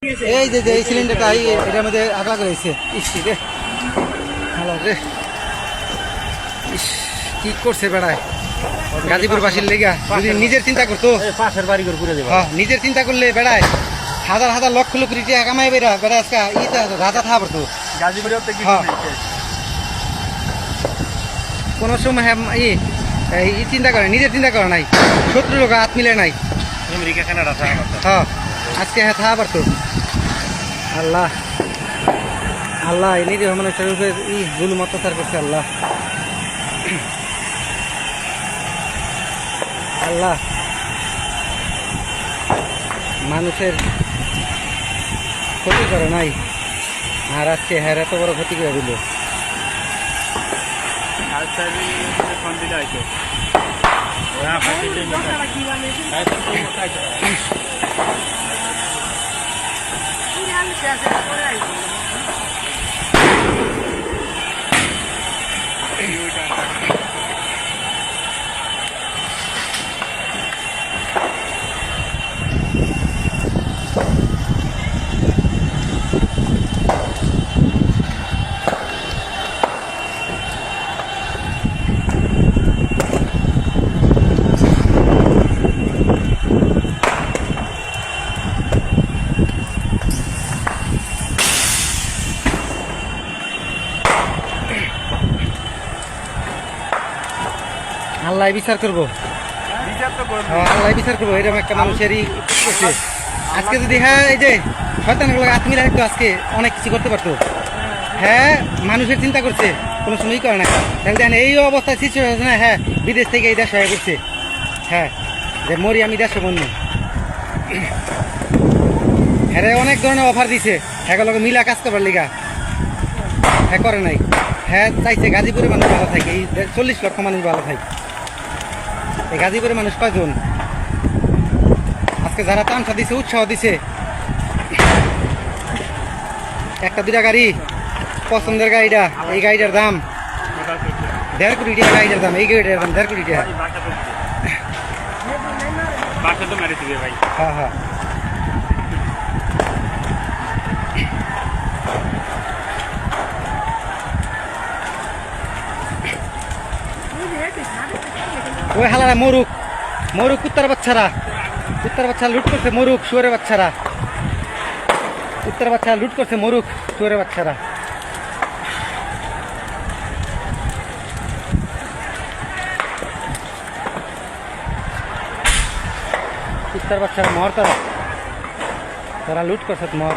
এই যে এই সিলিন্ডারটা এটার মধ্যে আগলা করেছে। ইস রে ভালো রে, ইস কি করছে বেড়ায় গাজীপুর বাসীর লেগা। যদি নিজের চিন্তা করতো, পাশের বাড়ি করে পুরে দেবো। হ্যাঁ নিজের চিন্তা করলে বেড়ায় হাজার হাজার লক্ষ লক্ষ টাকা কামাই বেড়া বেড়া আজকে ইটা রাজা থাকা পড়তো গাজীপুরে কোনো সময় ই চিন্তা করে, নিজের চিন্তা করে নাই, শত্রু লোক হাত মিলে নাই। আমেরিকা কানাডা হ্যাঁ আজকে হ্যাঁ থাকা পারতো। আল্লাহ আল্লাহ এই নিরীহ মানুষের উপরে জুলুম অত্যাচার করছে আল্লাহ। আল্লাহ মানুষের ক্ষতি করে নাই, আর আজকে হ্যাঁ এত বড় ক্ষতি করে দিল। আল্লাহ বিচার করবো, আল্লাহ বিচার করবো। এরকম একটা মানুষেরই করছে আজকে। যদি হ্যাঁ এই যে শয়তানগুলো হাত মিলে রাখতো আজকে অনেক কিছু করতে পারতো। হ্যাঁ মানুষের চিন্তা করছে, কোনো সময়ই করে না। তাহলে দেখেন এই অবস্থায় সিচুয়েশন, হ্যাঁ বিদেশ থেকে এই দেশ হয়ে করছে। হ্যাঁ যে মরি আমি দেশে বন্য। হ্যাঁ অনেক ধরনের অফার দিছে, হ্যাঁ লোক মিলা কাজ করবার লিগা, হ্যাঁ করে নাই। হ্যাঁ চাইছে গাজীপুরের মানুষ ভালো থাকে, এই 40 লক্ষ মানুষ ভালো থাকে। এই গাজীপুরের মানুষ কয়জন আজকে যারা তামসা দিছে, উৎসাহ দিছে, একটা দুটা গাড়ি পছন্দের গাড়িটা, এই গাড়িটার দাম 1.5 কোটি টাকা। গাড়িটার দাম, এই গাড়িটার দাম 1.5 কোটি টাকা। হ্যাঁ হ্যাঁ ওই হালারা মরুক মরুক, কুত্তার বাচ্চারা লুট করছে, মরুক শুয়ারের বাচ্চারা, কুত্তার বাচ্চা লুট করছে, মরুক শুয়ারের বাচ্চারা। কুত্তার বাচ্চারা মর, তারা লুট করছে মর।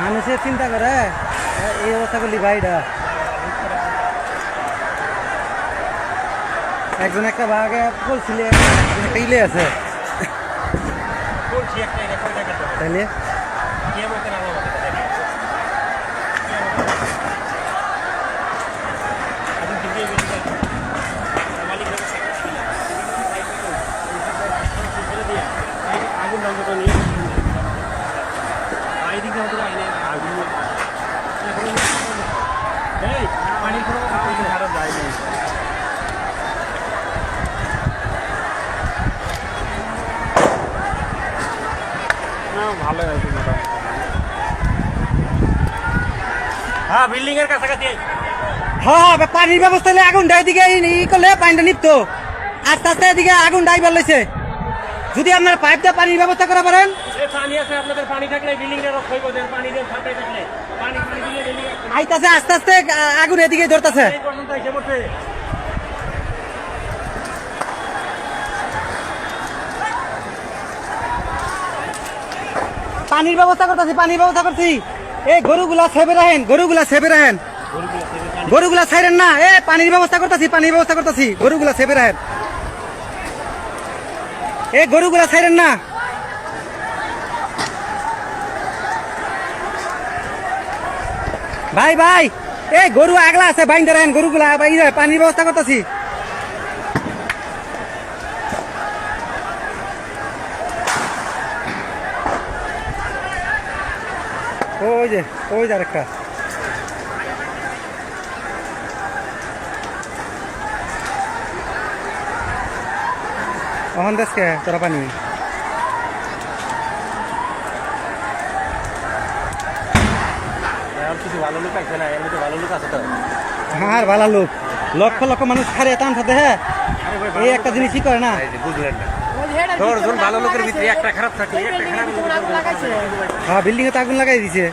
মানুষের চিন্তা করে এই অবস্থা করলি ভাইটা। একজন একটা বাঘে বলছিলে, একটা ইলে আছে তাইলে অন্তত নিয়ে এইদিকে অন্তত আইনে আগুন এই পানির কোনো খারাপ যায় না ভালো আছে মোটামুটি হ্যাঁ বিল্ডিং এর কাছাকাছি হ্যাঁ পানির ব্যবস্থা হলে আগুনটা এদিকে ই করলে পানিটা নিপতো আস্তে আস্তে এদিকে আগুন ডাইবার লইছে যদি আপনার পাইপ দিয়ে পানির ব্যবস্থা করা পারেন পানি আছে আপনাদের পানি থাকলে বিল্ডিং এর রক্ষা করবে পানি দিয়ে ফাটাই থাকলে পানি পানি দিলে বিল্ডিং আইতাছে আস্তে আস্তে আগুন এদিকে ধরতেছে এই পর্যন্ত এসে পড়ছে পানির ব্যবস্থা করতেছি পানির ব্যবস্থা করছি এই গরুগুলা সেবে রাখেন গরুগুলা সেবে রাখেন গরুগুলা ছাইরেন না এ পানির ব্যবস্থা করতেছি পানির ব্যবস্থা করতেছি গরুগুলা সেবে রাখেন এ গরুগুলা ছাইরেন না ভাই ভাই এ গরু আগলা আছে বাইন্দা রাখেন গরুগুলা পানির ব্যবস্থা করতেছি ওই যে আরেকটা অহন দেশকে তোরা পানি আর কিছু ভালো লোক আছে না এর মধ্যে ভালো লোক আছে তো আর ভালো লোক লক্ষ লক্ষ মানুষ খারে টান সাথে হ্যাঁ এই একটা জিনিস কি করে না বুঝলেন না তোর জন ভালো লোকের ভিতরে একটা খারাপ থাকলে একটা খারাপ হ্যাঁ বিল্ডিং এ তো আগুন লাগাই দিছে